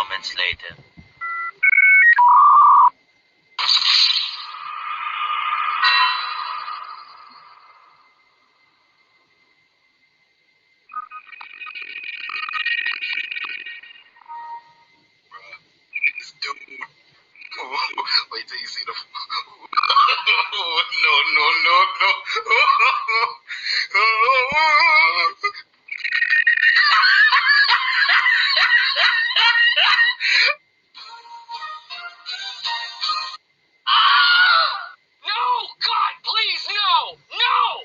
moments later. Dude. Wait till you see the. No. No! God, please, no! No!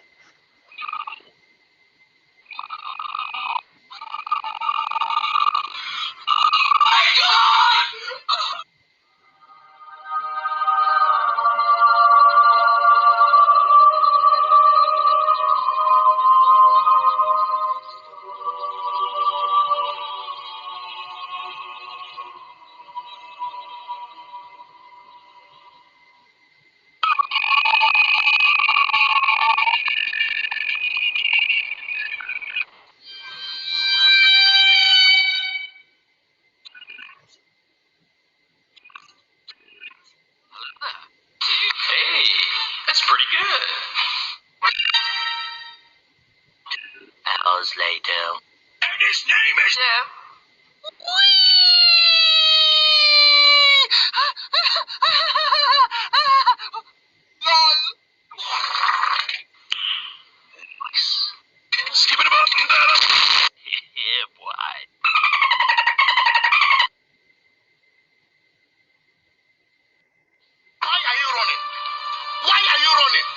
My God! Hey, that's pretty good. Hours later. And his name is. LOL. Skip it up and down. Yeah, boy. Why are you running? Why are you running?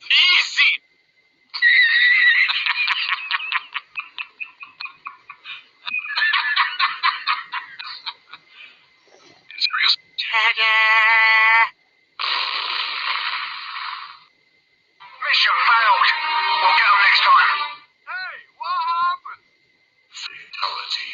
Easy. Serious. Ta-da! Mission failed. We'll get them next time. Hey, what happened? Fatality.